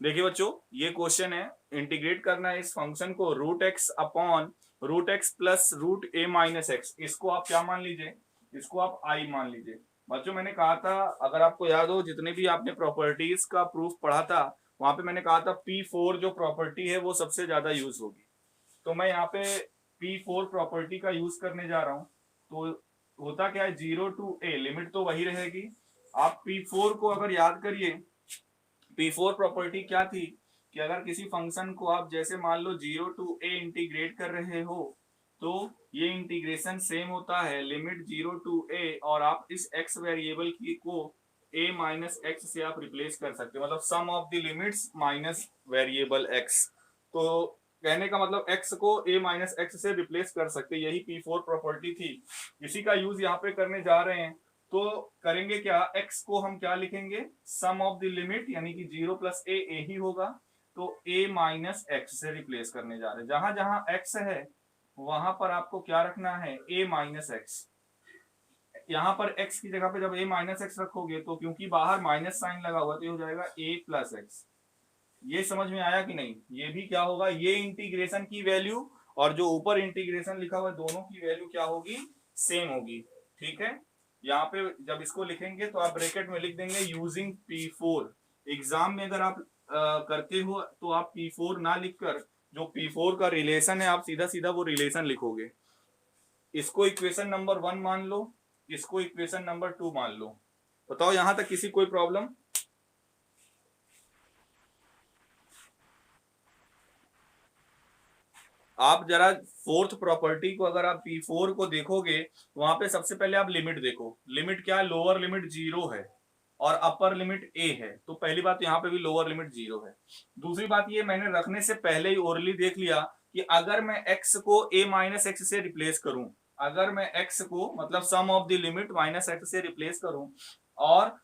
देखिए बच्चों, ये क्वेश्चन है, इंटीग्रेट करना है इस फंक्शन को root x upon root x plus root a minus x. इसको आप क्या मान लीजिए, इसको आप आई मान लीजिए। बच्चों मैंने कहा था, अगर आपको याद हो, जितने भी आपने प्रॉपर्टीज का प्रूफ पढ़ा था, वहां पे मैंने कहा था P4 जो प्रॉपर्टी है वो सबसे ज्यादा यूज होगी। तो मैं यहाँ पे P4 प्रॉपर्टी का यूज करने जा रहा हूँ। तो होता क्या है, 0 to a लिमिट तो वही रहेगी। आप P4 को अगर याद करिए, P4 प्रॉपर्टी क्या थी कि अगर किसी फंक्शन को आप जैसे मान लो 0 to a इंटीग्रेट कर रहे हो, तो ये इंटीग्रेशन सेम होता है लिमिट 0 to a, और आप इस x वेरिएबल की को a माइनस एक्स से आप रिप्लेस कर सकते हो, मतलब sum of the limits minus variable x। तो कहने का मतलब x को a माइनस एक्स से रिप्लेस कर सकते, यही P4 प्रॉपर्टी थी। इसी का यूज यहाँ पे करने जा रहे हैं। तो करेंगे क्या, x को हम क्या लिखेंगे, सम ऑफ द लिमिट, यानी कि 0 + a ही होगा। तो a माइनस एक्स से रिप्लेस करने जा रहे हैं। जहां जहां x है वहां पर आपको क्या रखना है, a माइनस एक्स। यहाँ पर x की जगह पे जब a माइनस एक्स रखोगे, तो क्योंकि बाहर माइनस साइन लगा हुआ, तो ये हो जाएगा a प्लस एक्स। ये समझ में आया कि नहीं? ये भी क्या होगा, ये इंटीग्रेशन की वैल्यू और जो ऊपर इंटीग्रेशन लिखा हुआ है, दोनों की वैल्यू क्या होगी, सेम होगी। ठीक है, यहाँ पे जब इसको लिखेंगे तो आप ब्रैकेट में लिख देंगे यूजिंग P4। एग्जाम में अगर आप करते हो तो आप P4 ना लिखकर जो P4 का रिलेशन है, आप सीधा सीधा वो रिलेशन लिखोगे। इसको इक्वेशन नंबर 1 मान लो, इसको इक्वेशन नंबर 2 मान लो। बताओ यहां तक किसी कोई प्रॉब्लम? आप जरा फोर्थ प्रॉपर्टी को अगर आप P4 को देखोगे, वहां पे सबसे पहले आप लिमिट देखो। लिमिट क्या है, लोअर लिमिट 0 है और अपर लिमिट a है। तो पहली बात, यहाँ पे भी लोअर लिमिट 0 है। दूसरी बात, ये मैंने रखने से पहले ही ओरली देख लिया कि अगर मैं x को a माइनस एक्स से रिप्लेस करूं, अगर मैं x को मतलब sum of the limit minus x से रिप्लेस करूं और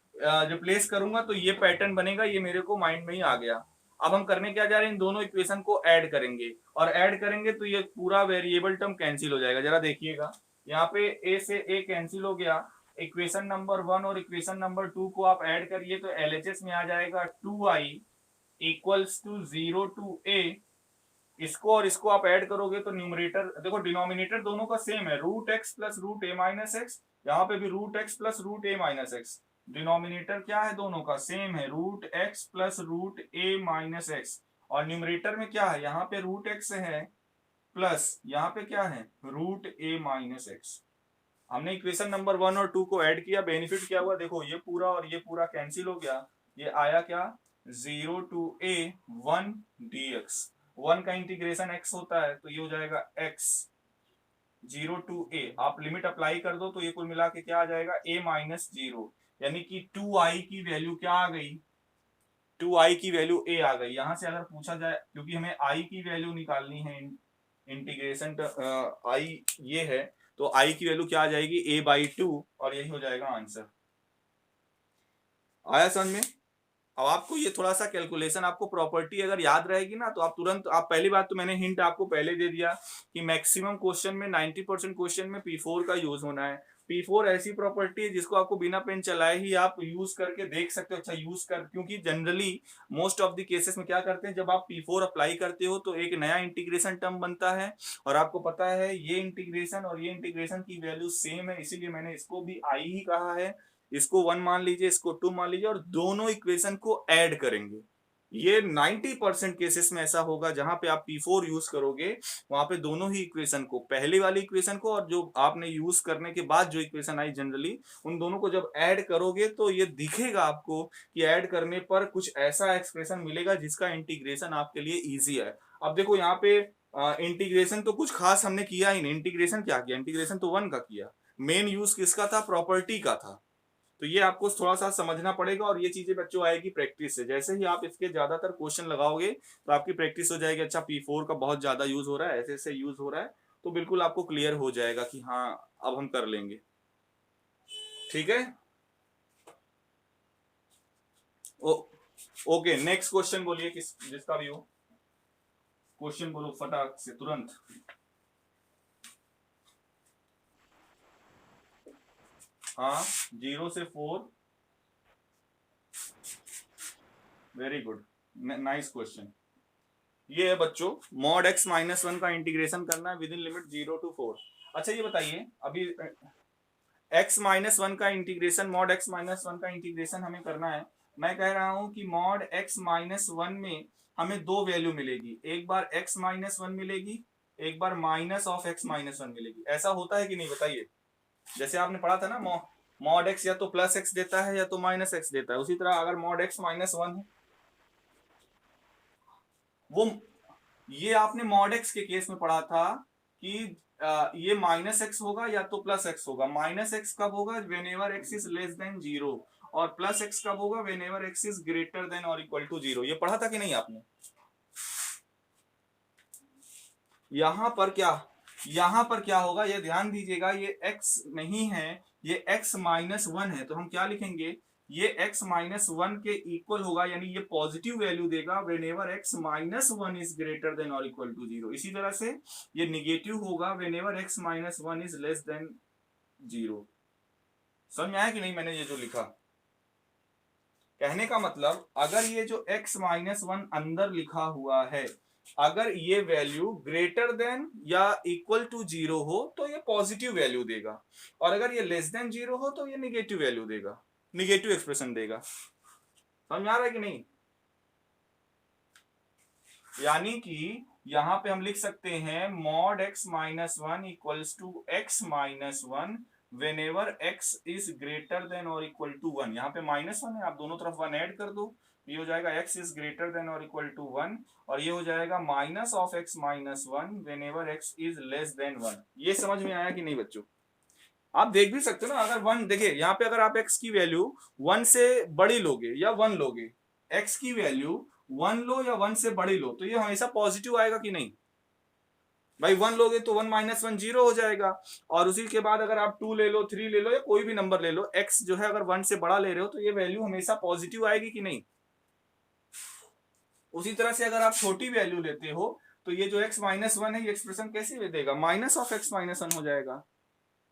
रिप्लेस करूंगा, तो ये पैटर्न बनेगा। ये मेरे को माइंड में ही आ गया। अब हम करने क्या जा रहे हैं, इन दोनों इक्वेशन को ऐड करेंगे, और ऐड करेंगे तो ये पूरा वेरिएबल टर्म कैंसिल हो जाएगा। जरा देखिएगा, यहाँ पे a से a कैंसिल हो गया। इक्वेशन नंबर 1 और इक्वेशन नंबर 2 को आप ऐड करिए तो LHS में आ जाएगा 2i equals to 0 to a। इसको और इसको आप ऐड करोगे तो न्यूमरेटर देखो, डिनोमिनेटर दोनों का सेम है, root x plus root a minus x. यहाँ पे भी root x plus root a minus x. Denominator क्या है, दोनों का सेम है, root x plus root a minus x. और न्यूमरेटर में क्या है, यहाँ पे रूट एक्स है प्लस यहाँ पे क्या है, रूट ए माइनस एक्स। हमने इक्वेशन नंबर 1 और 2 को ऐड किया, बेनिफिट क्या हुआ, देखो ये पूरा और ये पूरा कैंसिल हो गया। ये आया क्या, 0 to a 1 dx। 1 का इंटीग्रेशन x होता है, तो ये हो जाएगा x 0 to a। आप लिमिट अप्लाई कर दो तो ये कुल मिला के क्या आ जाएगा, a माइनस 0, यानी कि 2i की वैल्यू क्या आ गई, 2i की वैल्यू a आ गई। यहां से अगर पूछा जाए, क्योंकि हमें i की वैल्यू निकालनी है, इंटीग्रेशन i ये है, तो i की वैल्यू क्या आ जाएगी, a/2, और यही हो जाएगा आंसर। आया समझ में? अब आपको ये थोड़ा सा कैलकुलेशन, आपको प्रॉपर्टी अगर याद रहेगी ना, तो आप तुरंत, आप पहली बात तो मैंने हिंट आपको पहले दे दिया कि मैक्सिमम क्वेश्चन में 90% क्वेश्चन में P4 का यूज होना है। P4 ऐसी प्रॉपर्टी है जिसको आपको बिना पेन चलाए ही आप यूज करके देख सकते हो। अच्छा यूज कर, क्योंकि generally most of the cases में क्या करते हैं, जब आप P4 अप्लाई करते हो तो एक नया इंटीग्रेशन टर्म बनता है, और आपको पता है ये इंटीग्रेशन और ये इंटीग्रेशन की वैल्यू सेम है, इसीलिए मैंने इसको भी आई ही कहा है। इसको 1 मान लीजिए, इसको 2 मान लीजिए, और दोनों इक्वेशन को ऐड करेंगे। ये 90% केसेस में ऐसा होगा जहां पे आप P4 यूज करोगे, वहां पे दोनों ही इक्वेशन को, पहले वाली इक्वेशन को और जो आपने यूज करने के बाद जो इक्वेशन आई जनरली, उन दोनों को जब ऐड करोगे तो ये दिखेगा आपको कि ऐड करने पर कुछ ऐसा एक्सप्रेशन मिलेगा जिसका इंटीग्रेशन आपके लिए इजी है। अब देखो यहाँ पे इंटीग्रेशन तो कुछ खास हमने किया ही नहीं। इंटीग्रेशन क्या किया, इंटीग्रेशन तो 1 का किया। मेन यूज किसका था, प्रॉपर्टी का था। तो ये आपको थोड़ा सा समझना पड़ेगा, और ये चीजें बच्चों आएगी प्रैक्टिस से। जैसे ही आप इसके ज्यादातर क्वेश्चन लगाओगे तो आपकी प्रैक्टिस हो जाएगी। अच्छा P4 का बहुत ज्यादा यूज हो रहा है, ऐसे ऐसे यूज हो रहा है, तो बिल्कुल आपको क्लियर हो जाएगा कि हाँ अब हम कर लेंगे। ठीक है, ओ ओके, नेक्स्ट क्वेश्चन बोलिए, किस जिसका भी हो क्वेश्चन बोलो फटाक से तुरंत। हाँ, 0 से 4, वेरी गुड। Nice question. ये है बच्चों, मॉड x माइनस वन का इंटीग्रेशन करना है विद इन लिमिट 0 to 4। अच्छा ये बताइए, अभी x माइनस वन का integration, mod x minus one का इंटीग्रेशन हमें करना है। मैं कह रहा हूं कि मॉड x माइनस वन में हमें दो वैल्यू मिलेगी, एक बार x माइनस वन मिलेगी, एक बार minus of x minus one मिलेगी। ऐसा होता है कि नहीं बताइए? जैसे आपने पढ़ा था ना, मॉड x या तो प्लस x देता है या तो माइनस x देता है, उसी तरह अगर मॉड x माइनस वन है वो, ये आपने मॉड x के केस में पढ़ा था कि ये माइनस एक्स होगा या तो प्लस एक्स होगा। माइनस एक्स कब होगा? When ever x is less than zero. और प्लस एक्स कब होगा? When ever x is greater than और इक्वल टू जीरो। ये पढ़ा था कि नहीं आपने? यहां पर क्या होगा, ये ध्यान दीजिएगा, ये x नहीं है, ये x माइनस वन है, तो हम क्या लिखेंगे? ये x माइनस वन के इक्वल होगा, यानी ये पॉजिटिव वैल्यू देगा when ever x minus one is greater than और इक्वल टू जीरो। इसी तरह से ये निगेटिव होगा when ever x minus one is less than zero. समझ में आया कि नहीं मैंने ये जो लिखा? कहने का मतलब, अगर ये जो x माइनस वन अंदर लिखा हुआ है, अगर ये वैल्यू ग्रेटर देन या इक्वल टू जीरो हो तो ये पॉजिटिव वैल्यू देगा, और अगर ये लेस देन जीरो हो तो ये निगेटिव वैल्यू देगा, निगेटिव एक्सप्रेशन देगा। समझ आ रहा है कि नहीं? यानी कि यहां पे हम लिख सकते हैं mod x minus one equals to X minus one whenever x is greater than और इक्वल टू वन। यहाँ पे माइनस वन है, आप दोनों तरफ वन ऐड कर दो, ये हो जाएगा x इज ग्रेटर देन और इक्वल टू वन, और ये हो जाएगा minus of x minus one whenever x is less than one. ये समझ में आया कि नहीं बच्चों? आप देख भी सकते हो ना, अगर वन, देखिए यहाँ पे अगर आप x की वैल्यू वन से बड़ी लोगे या वन लोगे, x की वैल्यू वन लो या वन से बड़ी लो, तो ये हमेशा पॉजिटिव आएगा कि नहीं भाई? वन लोगे तो वन माइनस वन जीरो हो जाएगा, और उसी के बाद अगर आप टू ले लो, थ्री ले लो, या कोई भी नंबर ले लो, x जो है अगर वन से बड़ा ले रहे हो तो ये वैल्यू हमेशा पॉजिटिव आएगी कि नहीं? उसी तरह से अगर आप छोटी वैल्यू लेते हो तो ये जो x माइनस वन है, ये एक्सप्रेशन कैसे देगा? Minus of x minus one हो जाएगा।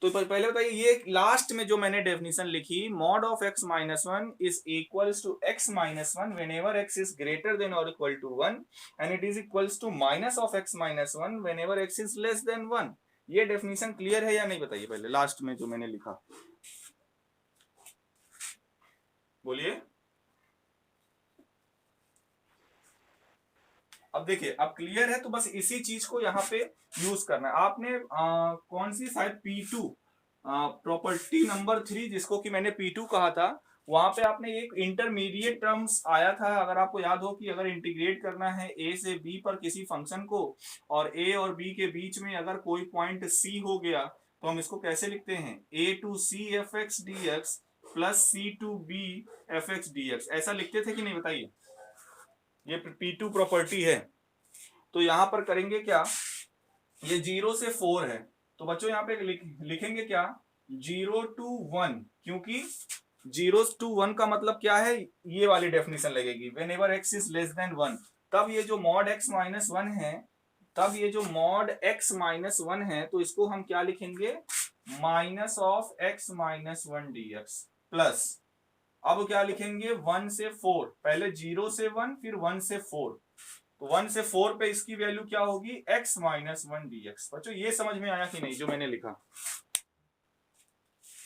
तो पहले बताइए, ये लास्ट में जो मैंने डेफिनेशन लिखी, mod of x minus one is equals to x minus one whenever x is greater than और equal to one, and it is equals to minus of x minus one whenever x is less than one. ये definition clear है या नहीं बताइए? पहले last में जो मैंने लिखा, बोलिए। अब देखिए, अब क्लियर है, तो बस इसी चीज को यहाँ पे यूज करना है आपने। कौन सी, शायद P2 प्रॉपर्टी नंबर 3, जिसको कि मैंने P2 कहा था, वहां पे आपने एक इंटरमीडिएट टर्म्स आया था, अगर आपको याद हो, कि अगर इंटीग्रेट करना है a से b पर किसी फंक्शन को, और a और b के बीच में अगर कोई पॉइंट c हो गया, तो हम इसको कैसे लिखते हैं? a to c fx dx plus c to b fx dx, ऐसा लिखते थे कि नहीं बताइए? ये P2 प्रॉपर्टी है। तो यहां पर करेंगे क्या, ये 0 से 4 है, तो बच्चों यहाँ पे लिखेंगे क्या? 0 to 1, क्योंकि 0 to 1 का मतलब क्या है? ये वाली डेफिनेशन लगेगी, when ever x is less than one. तब ये जो मॉड x माइनस वन है, तब ये जो मॉड x माइनस वन है, तो इसको हम क्या लिखेंगे? Minus of x minus one D x plus, अब क्या लिखेंगे? 1 से 4, पहले 0 से 1 फिर 1 से 4, तो 1 से 4 पे इसकी वैल्यू क्या होगी? x minus one D x. बच्चों ये समझ में आया कि नहीं जो मैंने लिखा?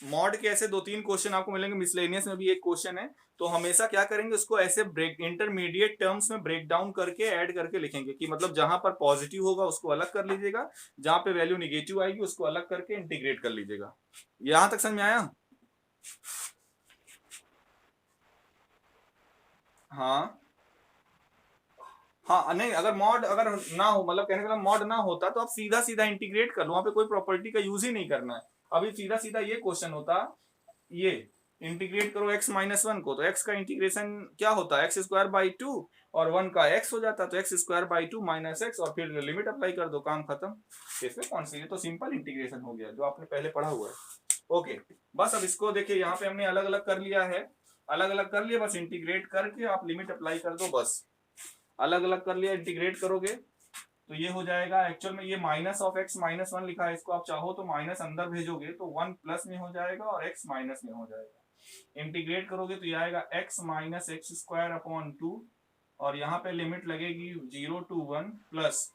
मॉड के ऐसे 2-3 क्वेश्चन आपको मिलेंगे, मिसलेनियस में भी एक क्वेश्चन है, तो हमेशा क्या करेंगे, उसको ऐसे ब्रेक, इंटरमीडिएट टर्म्स में ब्रेक डाउन करके ऐड करके लिखेंगे, कि मतलब जहां पर पॉजिटिव होगा उसको अलग कर लीजिएगा, जहां पे वैल्यू निगेटिव आएगी उसको अलग करके इंटीग्रेट कर लीजिएगा। यहां तक समझ में आया? हाँ हाँ, नहीं, अगर मॉड अगर ना हो, मतलब कहने का मॉड ना होता तो आप सीधा सीधा इंटीग्रेट कर लो, वहां पे कोई प्रॉपर्टी का यूज ही नहीं करना है। अभी सीधा सीधा ये क्वेश्चन होता, ये इंटीग्रेट करो x माइनस वन को, तो x का इंटीग्रेशन क्या होता है? एक्स स्क्वायर बाई टू, और वन का x हो जाता, तो x square by two minus x, और फिर लिमिट अप्लाई कर दो, काम खत्म। इसमें कौन सी, ये तो सिंपल इंटीग्रेशन हो गया जो आपने पहले पढ़ा हुआ है। ओके, बस अब इसको देखिए, यहाँ पे हमने अलग अलग कर लिया है, अलग अलग कर लिया, बस इंटीग्रेट करके आप लिमिट अप्लाई कर दो, बस अलग अलग कर लिया, इंटीग्रेट करोगे तो ये हो जाएगा, एक्चुअल में ये minus of x minus one लिखा है, इसको आप चाहो तो माइनस अंदर भेजोगे तो 1 प्लस में हो जाएगा और x माइनस में हो जाएगा। इंटीग्रेट करोगे तो ये आएगा x minus x square upon two, और यहाँ पे लिमिट लगेगी 0 to 1 प्लस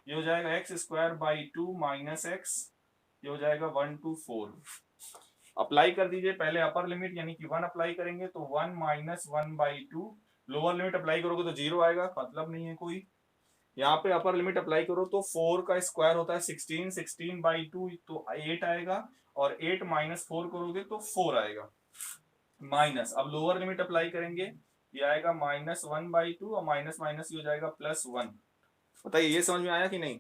ये हो जाएगा x square by 2 minus X, ये हो जाएगा 1 to 4। अप्लाई कर दीजिए, पहले अपर लिमिट यानी कि 1 अप्लाई करेंगे तो 1 माइनस 1/2, लोअर लिमिट अप्लाई करोगे तो 0 आएगा, मतलब नहीं है कोई। यहाँ पे अपर लिमिट अप्लाई करो तो 4 का स्क्वायर होता है 16, 16/2 तो 8 आएगा, और 8 माइनस 4 करोगे तो 4 आएगा, माइनस अब लोअर लिमिट अप्लाई करेंगे, ये आएगा -1/2 और माइनस माइनस ये हो जाएगा +1। बताइए ये समझ में आया कि नहीं?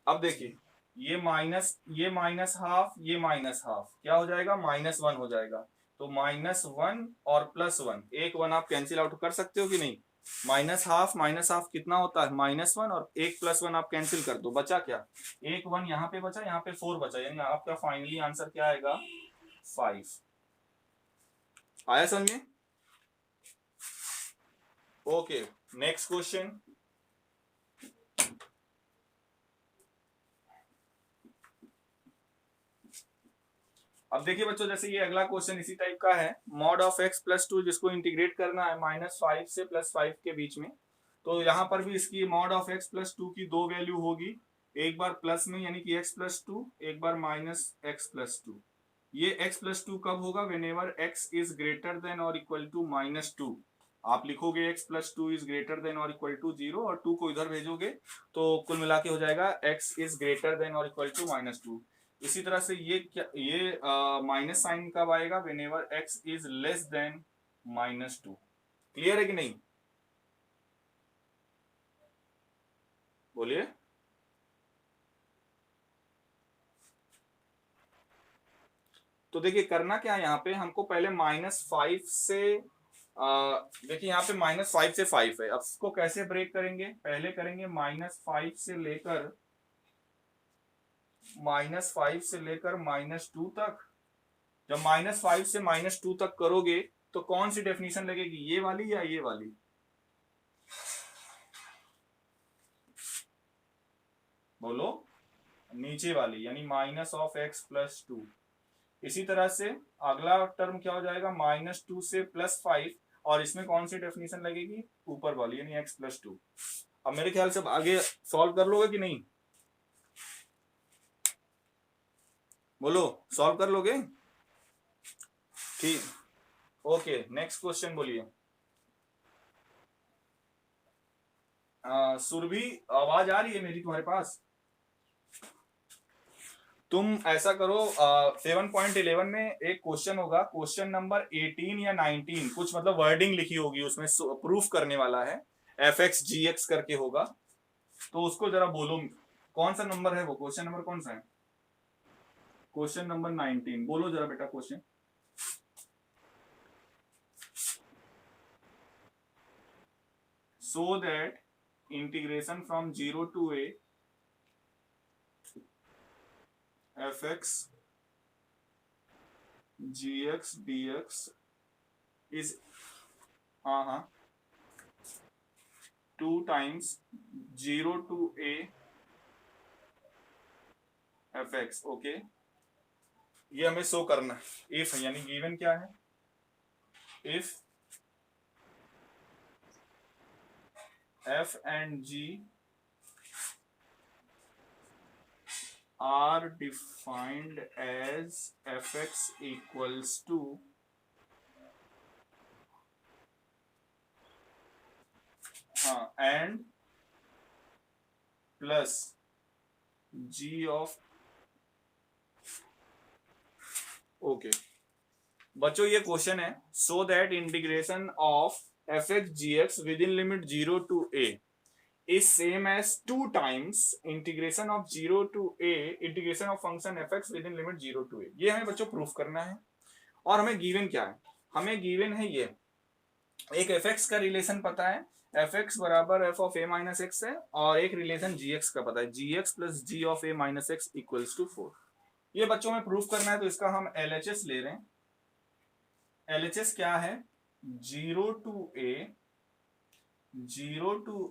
अब देखिए ये माइनस हाफ, ये माइनस हाफ क्या हो जाएगा, -1 हो जाएगा। तो -1 और +1, एक 1 आप कैंसिल आउट कर सकते हो कि नहीं? माइनस हाफ कितना होता है, -1, और एक +1 आप कैंसिल कर दो, बचा क्या, एक 1 यहाँ पे बचा, यहाँ पे 4 बचा, यानी आपका फाइनली आंसर क्या आएगा, 5। आया समझ में? Okay, next question. अब देखिए बच्चों, जैसे ये अगला क्वेश्चन इसी टाइप का है, मॉड ऑफ x प्लस 2 जिसको इंटीग्रेट करना है -5 से +5 के बीच में। तो यहाँ पर भी इसकी मॉड ऑफ x प्लस 2 की दो वैल्यू होगी, एक बार प्लस में यानी कि x प्लस 2, एक बार माइनस x प्लस 2। ये x प्लस 2 कब होगा, whenever x is greater than और इक्वल टू -2। आप लिखोगे x plus 2 is greater than और इक्वल टू 0 और 2 को इधर भेजोगे तो कुल मिला के हो जाएगा x इज ग्रेटर देन और इक्वल टू -2। इसी तरह से ये क्या, ये माइनस साइन कब आएगा, whenever x is less then -2। Clear है कि नहीं, बोलिए। तो देखिए करना क्या है, यहाँ पे हमको पहले -5 से देखिए यहाँ पे -5 से 5 है, अब इसको कैसे ब्रेक करेंगे, पहले करेंगे -5 से लेकर -2 तक। जब -5 से -2 तक करोगे तो कौन सी डेफिनेशन लगेगी, ये वाली या ये वाली, बोलो, नीचे वाली, यानी -(x+2). इसी तरह से अगला टर्म क्या हो जाएगा, -2 से +5, और इसमें कौन सी डेफिनेशन लगेगी, ऊपर वाली यानी x+2। अब मेरे ख्याल से आगे सॉल्व कर लोगे कि नहीं, बोलो, सॉल्व कर लोगे? ठीक, ओके, नेक्स्ट क्वेश्चन बोलिए। सुरभि, आवाज आ रही है मेरी तुम्हारे पास? तुम ऐसा करो, 7.11 में एक क्वेश्चन होगा, क्वेश्चन नंबर 18 या 19, कुछ मतलब वर्डिंग लिखी होगी उसमें, प्रूफ करने वाला है, f(x)(gx) करके होगा, तो उसको जरा बोलो, कौन सा नंबर है वो, क्वेश्चन नंबर कौन सा है, क्वेश्चन नंबर 19, बोलो जरा बेटा question. so that integration from 0 to a f(x) gx dx is 2 times 0 to a f(x). Okay, ये हमें शो करना है, इफ यानी गिवन क्या है, if f and g are defined as f(x) equals to and plus g of okay बच्चों, ये question है, so that integration of f(x) gx with in limit 0 to a is same as 2 times integration of 0 to a integration of function f(x) with in limit 0 to a। ये हमें बच्चों proof करना है, और हमें गिवन क्या है, हमें गिवन है ये एक f(x) का रिलेशन पता है, f(x) बराबर f of a minus x है, और एक रिलेशन gx का पता है, gx plus g of a minus x equals to 4। ये बच्चों में प्रूफ करना है, तो इसका हम LHS ले रहे हैं। LHS क्या है, 0 to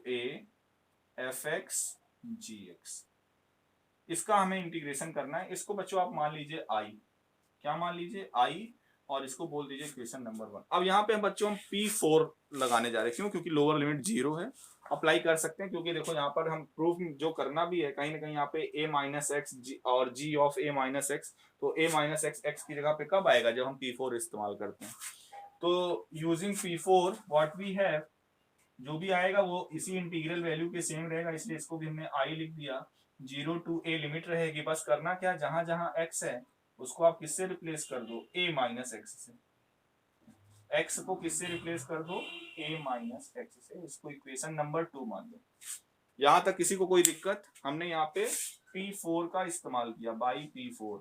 a f(x) gx, इसका हमें इंटीग्रेशन करना है। इसको बच्चों आप मान लीजिए i, क्या मान लीजिए i, और इसको बोल दीजिए इक्वेशन नंबर 1। अब यहाँ पे बच्चों हम P4 लगाने जा रहे हैं, क्यों? क्योंकि लोअर लिमिट 0 है। अप्लाई कर सकते हैं, क्योंकि देखो यहाँ पर हम प्रूफ जो करना भी है कहीं ना कहीं यहाँ पे a माइनस एक्स और g of a minus x, तो a माइनस एक्स एक्स की जगह पे कब आएगा? जब हम P4 इस्तेमाल करते हैं। तो using P4 what we have, जो भी आएगा वो इसी इंटीग्रल वैल्यू के सेम रहेगा, इसलिए इसको भी हमने i लिख दिया। 0 टू a लिमिट रहेगी। बस करना क्या, जहां जहां x है उसको आप किससे रिप्लेस कर दो? a माइनस एक्स से। x को किससे रिप्लेस कर दो? a माइनस एक्स से। इसको इक्वेशन नंबर 2 मान लो। यहां तक किसी को कोई दिक्कत? हमने यहाँ पे P4 का इस्तेमाल किया, बाई P4।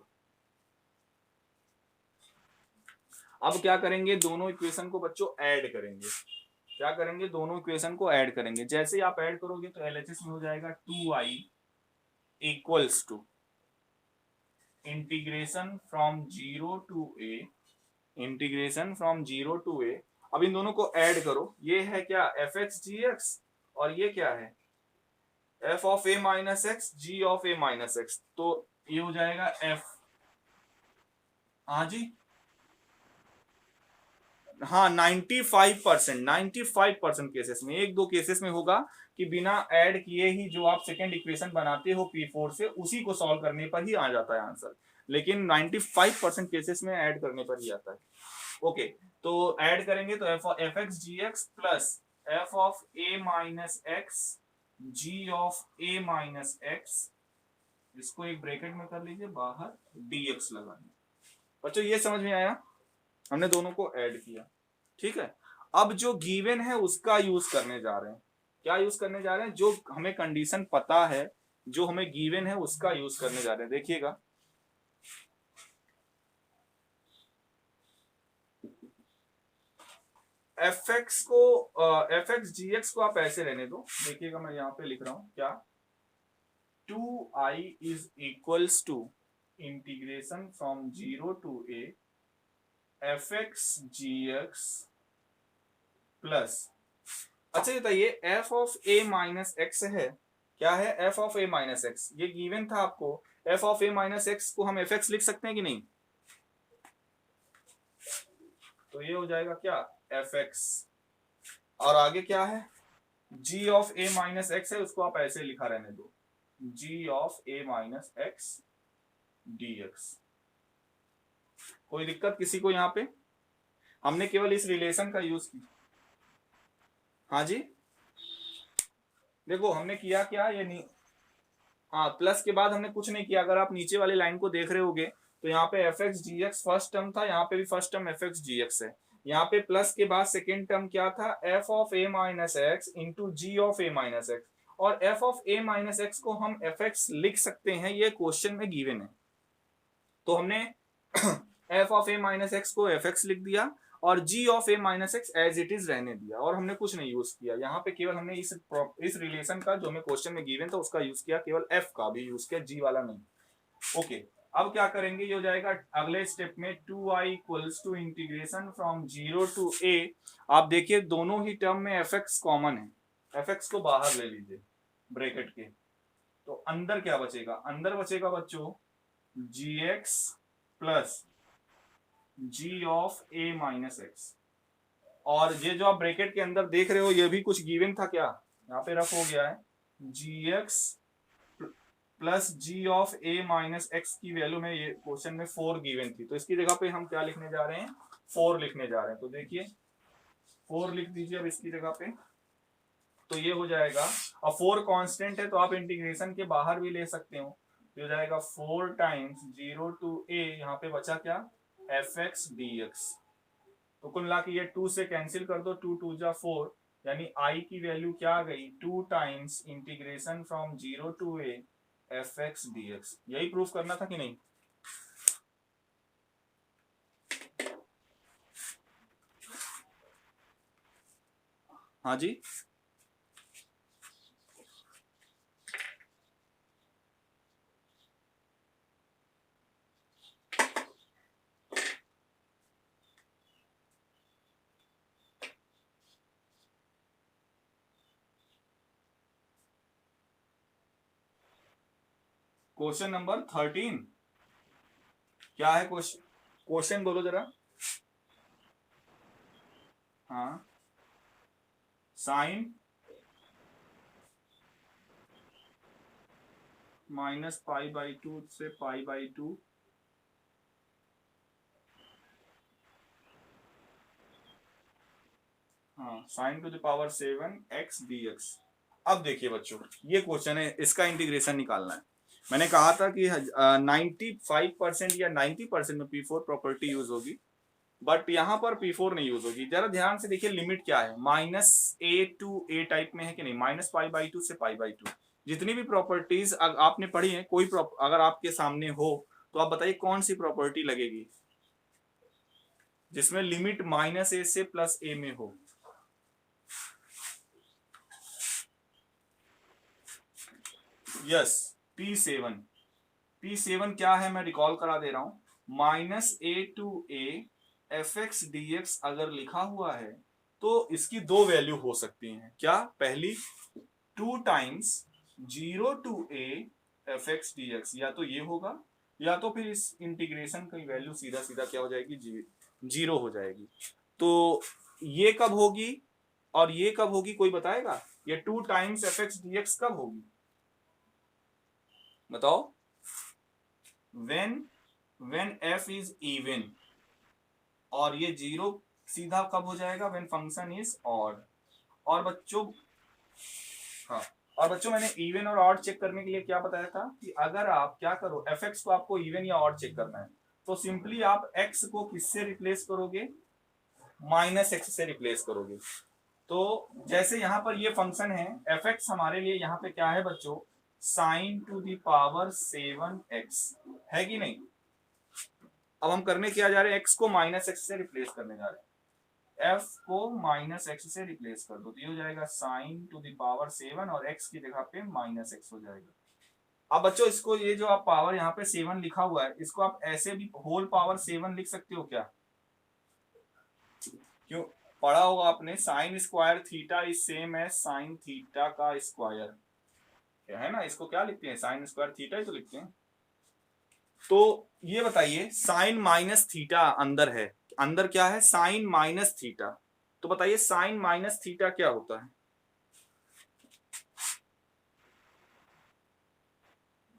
अब क्या करेंगे? दोनों इक्वेशन को बच्चों ऐड करेंगे। क्या करेंगे? दोनों इक्वेशन को ऐड करेंगे। जैसे ही आप ऐड करोगे तो LHS में हो जाएगा 2i equals to integration from 0 to a, integration from 0 to a। अब इन दोनों को ऐड करो। ये है क्या? fx gx, और ये क्या है? f of a minus x g of a minus x. तो ये हो जाएगा f। हाँ जी, हाँ 95% केसेस में, एक दो केसेस में होगा कि बिना ऐड किए ही जो आप सेकेंड इक्वेशन बनाते हो P4 से, उसी को सॉल्व करने पर ही आ जाता है आंसर। लेकिन 95% केसेस में ऐड करने पर ही आता है। ओके, तो ऐड करेंगे तो F X G X plus F of A minus X G of A minus x, इसको एक ब्रैकेट में कर लीजिए, बाहर dx लगाएंगे। बच्चों ये समझ में आया? हमने दोनों को ऐड किया, ठीक है। अब जो गिवन है उसका यूज करने जा रहे हैं। क्या यूज करने जा रहे हैं? जो हमें कंडीशन पता है, जो हमें गिवन है उसका यूज करने जा रहे हैं। देखिएगा, एफ एक्स को एफ एक्स जी एक्स को आप ऐसे रहने दो। देखिएगा मैं यहाँ पे लिख रहा हूं क्या, 2i is equals to integration from 0 to a F X G X plus, अच्छा ये बताइए F of A minus X है, क्या है? F of A minus X, ये गिवन था आपको। F of A minus x को हम एफ एक्स लिख सकते हैं कि नहीं? तो ये हो जाएगा क्या? F x. और आगे क्या है? g of A minus X है, उसको आप ऐसे लिखा रहने दो, g of A minus x dx। कोई दिक्कत किसी को यहाँ पे? हमने केवल इस रिलेशन का यूज किया। हाँ जी, देखो हमने किया क्या, ये नहीं, हाँ प्लस के बाद हमने कुछ नहीं किया। अगर आप नीचे वाली लाइन को देख रहे होगे तो यहाँ पे F X G x first term था, यहाँ पे भी first term F X G x है। यहाँ पे प्लस के बाद सेकेंड टर्म क्या था? F of A minus x into g of A minus x. और f of A minus x को हम एफ एक्स लिख सकते हैं, ये क्वेश्चन में गिवन है। तो हमने F of A minus x को एफ एक्स लिख दिया और g of A minus X as it is रहने दिया, और हमने कुछ नहीं यूज किया यहाँ पे। केवल हमने इस रिलेशन का जो हमें क्वेश्चन में गिवन था उसका यूज किया, केवल f का भी यूज किया, g वाला नहीं। ओके, अब क्या करेंगे? ये हो जाएगा अगले स्टेप में 2i equals to integration from 0 to a। आप देखिए दोनों ही टर्म में fx कॉमन है, fx को बाहर ले लीजिए ब्रैकेट के, तो अंदर क्या बचेगा? अंदर बचेगा बच्चों gx plus g of a minus x. और ये जो आप ब्रैकेट के अंदर देख रहे हो ये भी कुछ गिवन था क्या? यहाँ पे रफ हो गया है, gx plus g of a minus x की वैल्यू में ये क्वेश्चन में 4 गिवन थी, तो इसकी जगह पे हम क्या लिखने जा रहे हैं? 4 लिखने जा रहे हैं। तो देखिए 4 लिख दीजिए अब इसकी जगह पे, तो ये हो जाएगा। और 4 कांस्टेंट है तो आप इंटीग्रेशन के बाहर भी ले सकते हो, तो हो जाएगा 4 टाइम्स 0 टू a, यहाँ पे बचा क्या? F X D x. तो कुल मिला के ये 2 से कैंसिल कर दो, 2 2 जा 4, यानी i की वैल्यू क्या आ गई? 2 times integration from 0 to a F X D X. यही प्रूफ करना था कि नहीं? हाँ जी, क्वेश्चन नंबर 13 क्या है? क्वेश्चन बोलो जरा। हाँ, sine minus pi by two से पाई बाई टू, हाँ, sine to the power 7x dx। अब देखिए बच्चों, ये क्वेश्चन है, इसका इंटीग्रेशन निकालना है। मैंने कहा था कि 95% या 90% में P4 प्रॉपर्टी यूज होगी, बट यहाँ पर P4 नहीं यूज होगी। जरा ध्यान से देखिए, लिमिट क्या है, -a टू a टाइप में है कि नहीं, माइनस पाई बाई टू से पाई बाई टू। जितनी भी प्रॉपर्टीज आपने पढ़ी है, कोई अगर आपके सामने हो तो आप बताइए कौन सी प्रॉपर्टी लगेगी जिसमें लिमिट -a से +a में हो। यस, P7 क्या है, मैं रिकॉल करा दे रहा हूं। -a to a fx dx अगर लिखा हुआ है तो इसकी दो वैल्यू हो सकती हैं। क्या, पहली 2 times 0 to a fx dx, या तो ये होगा, या तो फिर इस इंटीग्रेशन की वैल्यू सीधा सीधा क्या हो जाएगी, 0 हो जाएगी। तो ये कब होगी और ये कब होगी, कोई बताएगा? ये 2 टाइम्स fx dx कब होगी, बताओ? when f इज इवन, और ये 0 सीधा कब हो जाएगा, when फंक्शन इज ऑड। और बच्चों, हाँ, और बच्चों मैंने इवन और ऑड चेक करने के लिए क्या बताया था कि अगर आप क्या करो, fx को आपको इवन या ऑड चेक करना है तो सिंपली आप x को किससे रिप्लेस करोगे, -x से रिप्लेस करोगे। तो जैसे यहां पर ये फंक्शन है fx, हमारे लिए यहाँ पे क्या है बच्चों, sin to the power 7x है कि नहीं। अब हम करने क्या जा रहे हैं, x को -x से रिप्लेस करने जा रहे हैं। f को -x से रिप्लेस कर दो तो ये हो जाएगा sin टू द पावर 7 और x की जगह पे -x हो जाएगा। अब बच्चों इसको, ये जो आप पावर यहाँ पे 7 लिखा हुआ है, इसको आप ऐसे भी होल पावर 7 लिख सकते हो क्या? क्यों, पढ़ा होगा आपने, sine square theta is same as sine theta का स्क्वायर, है ना। इसको क्या लिखते हैं, साइन स्क्वायर थीटा ही तो लिखते हैं। तो ये बताइए, साइन माइनस थीटा अंदर है, अंदर क्या है, साइन माइनस थीटा। तो बताइए साइन माइनस थीटा क्या होता है?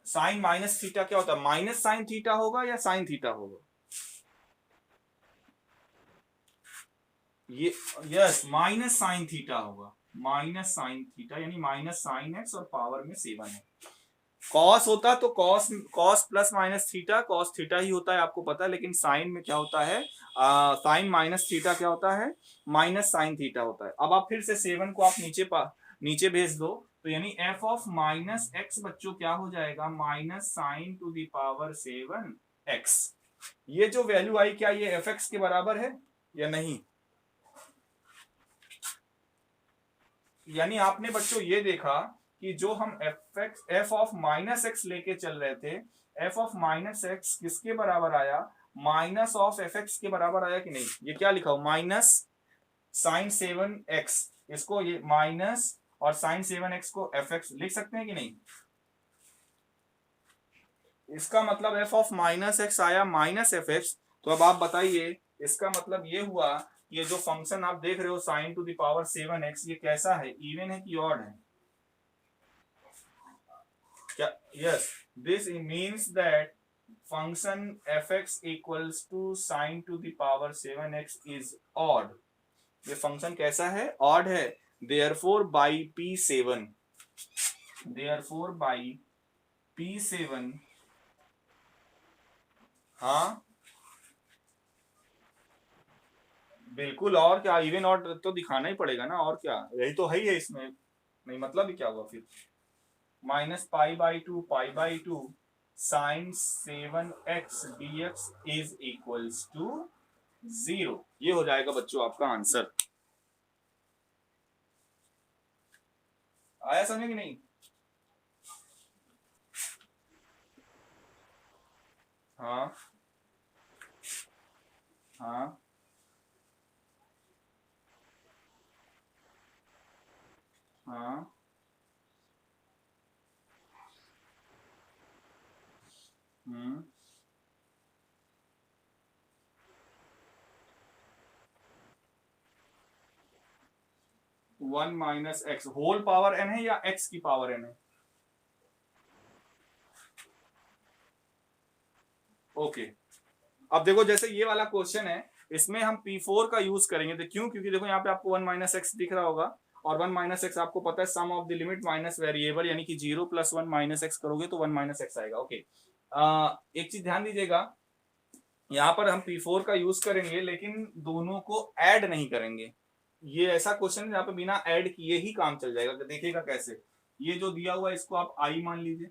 साइन माइनस थीटा क्या होता है, माइनस साइन थीटा होगा या साइन थीटा होगा? ये, यस, माइनस साइन थीटा होगा, माइनस साइन थीटा, यानी माइनस साइन एक्स और पावर में 7 है। कॉस होता तो cos, cos plus minus theta, cos theta ही होता है, आपको पता है। लेकिन साइन में क्या होता है, साइन माइनस थीटा क्या होता है, माइनस साइन थीटा होता है। अब आप फिर से 7 को आप नीचे भेज दो, तो यानी f ऑफ माइनस एक्स बच्चों क्या हो जाएगा, minus sign to the power 7x। ये जो वैल्यू आई, क्या ये fx के बराबर है या नहीं? यानी आपने बच्चों ये देखा कि जो हम f ऑफ माइनस एक्स लेके चल रहे थे, f ऑफ माइनस एक्स किसके बराबर आया, माइनस ऑफ एफ एक्स के बराबर आया कि नहीं। ये क्या लिखा हो, माइनस साइन 7x, इसको ये माइनस और साइन 7x को fx लिख सकते हैं कि नहीं। इसका मतलब f ऑफ माइनस एक्स आया माइनस एफ एक्स। तो अब आप बताइए, इसका मतलब ये हुआ, ये जो फंक्शन आप देख रहे हो sign to the power 7x, ये कैसा है, इवन है कि ऑड है? क्या, yes, this means that function fx equals to sine to the power 7x is odd. ये फंक्शन कैसा है, ऑड है। Therefore by P7, therefore by P7, हाँ बिल्कुल, और क्या, इवन ऑड तो दिखाना ही पड़ेगा ना, और क्या, यही तो है ही है इसमें, नहीं मतलब ही क्या हुआ फिर, -π/2 π/2 sine 7x dx is equals to 0। ये हो जाएगा बच्चों आपका आंसर। आया समझ कि नहीं? हाँ, हाँ, हाँ, हम्म, 1 minus X whole power n है या x की पावर n है? ओके अब देखो जैसे ये वाला क्वेश्चन है इसमें हम P4 का यूज करेंगे तो क्यों, क्योंकि देखो यहाँ पे आपको 1 माइनस एक्स दिख रहा होगा और 1 माइनस एक्स आपको पता है sum of the limit minus variable, यानी कि 0 प्लस 1 माइनस एक्स करोगे तो 1 माइनस एक्स आएगा। ओके एक चीज ध्यान दीजिएगा, यहाँ पर हम P4 का यूज करेंगे लेकिन दोनों को ऐड नहीं करेंगे। ये ऐसा क्वेश्चन है जहाँ पे बिना ऐड किए ही काम चल जाएगा। तो देखिएगा कैसे, ये जो दिया हुआ है इसको आप आई मान लीजिए।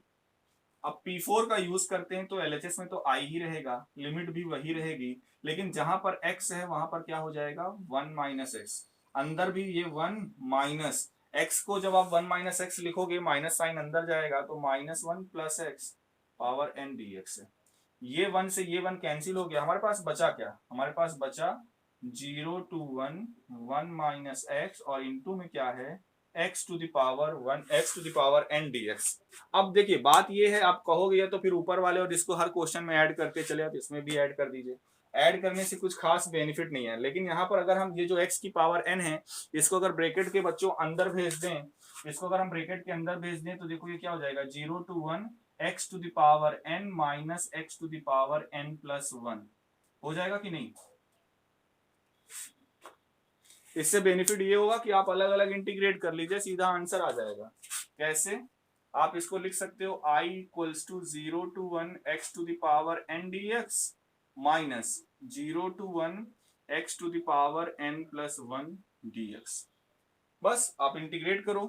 अब P4 का यूज करते हैं तो LHS में तो आई ही रहेगा, लिमिट भी वही रहेगी, लेकिन जहां पर x है वहां पर क्या हो जाएगा 1 माइनस एक्स, अंदर भी ये 1 माइनस एक्स को जब आप 1 माइनस एक्स लिखोगे माइनस साइन अंदर जाएगा तो -1 plus x power n dx है। ये 1 से ये 1 कैंसिल हो गया, हमारे पास बचा क्या, हमारे पास बचा 0 to 1 1 माइनस एक्स और इंटू में क्या है x to the power 1 x to the power n dx। अब देखिए बात ये है, आप कहोगे या तो फिर ऊपर वाले और इसको हर क्वेश्चन में ऐड करते चले आप इसमें भी ऐड कर दीजिए। ऐड करने से कुछ खास बेनिफिट नहीं है, लेकिन यहाँ पर अगर हम ये जो x की पावर n है इसको अगर ब्रैकेट के बच्चों अंदर भेज दें, इसको अगर हम ब्रैकेट के अंदर भेज दें तो देखो ये क्या हो जाएगा 0 to 1 x to the power n minus x to the power n plus 1 हो जाएगा कि नहीं। इससे बेनिफिट ये होगा कि आप अलग अलग इंटीग्रेट कर लीजिए, सीधा आंसर आ जाएगा। कैसे, आप इसको लिख सकते हो i equals to 0 to 1 x to the power n dx minus 0 to 1 x to the power n plus 1 dx। बस आप इंटीग्रेट करो,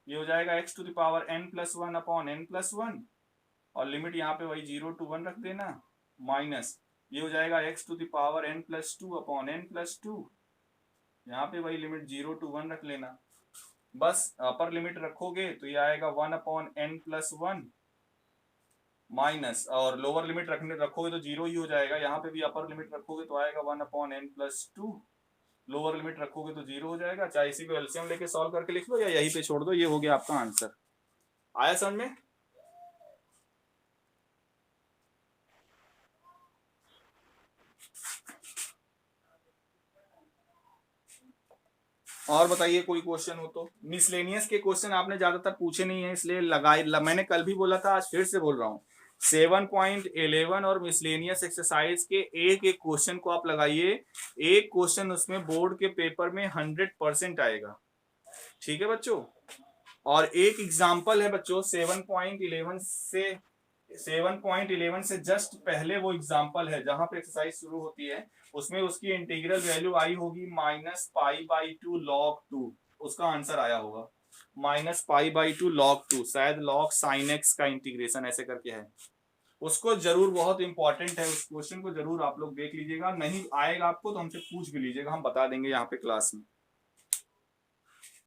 ये हो जाएगा x to the power n plus 1 upon n plus 1 और लिमिट यहाँ पे वही 0 to 1 रख देना, माइनस ये हो जाएगा x to the power n plus 2 upon n plus 2, यहाँ पे वही लिमिट 0 to 1 रख लेना। बस अपर लिमिट रखोगे तो ये आएगा 1 अपॉन n प्लस 1 माइनस, और लोअर लिमिट रखोगे तो 0 ही हो जाएगा। यहाँ पे भी अपर लिमिट रखोगे तो आएगा 1 upon n plus 2, lower limit रखोगे तो 0 हो जाएगा। चाहे इसी को एलसीएम लेके सॉल्व करके लिख लो या यहीं पे छोड़ दो, ये हो गया आपका आंसर। आया समझ में। और बताइए कोई क्वेश्चन हो तो। मिसलेनियस के क्वेश्चन आपने ज्यादातर पूछे नहीं है इसलिए मैंने कल भी बोला था, आज फिर से बोल रहा हूँ 7.11 और मिसलेनियस एक्सरसाइज के एक एक क्वेश्चन को आप लगाइए, एक क्वेश्चन उसमें बोर्ड के पेपर में 100% आएगा। ठीक है बच्चों, और एक एग्जाम्पल है बच्चों 7.11 से जस्ट पहले वो एग्जाम्पल है जहां पे एक्सरसाइज शुरू होती है, उसमें उसकी इंटीग्रल वैल्यू आई होगी -π/2 log 2, उसका आंसर आया होगा -π/2 log 2, शायद log sin x का इंटीग्रेशन ऐसे करके है। उसको जरूर, बहुत इंपॉर्टेंट है, उस क्वेश्चन को जरूर आप लोग देख लीजिएगा, नहीं आएगा आपको तो हमसे पूछ भी लीजिएगा, हम बता देंगे यहाँ पे क्लास में।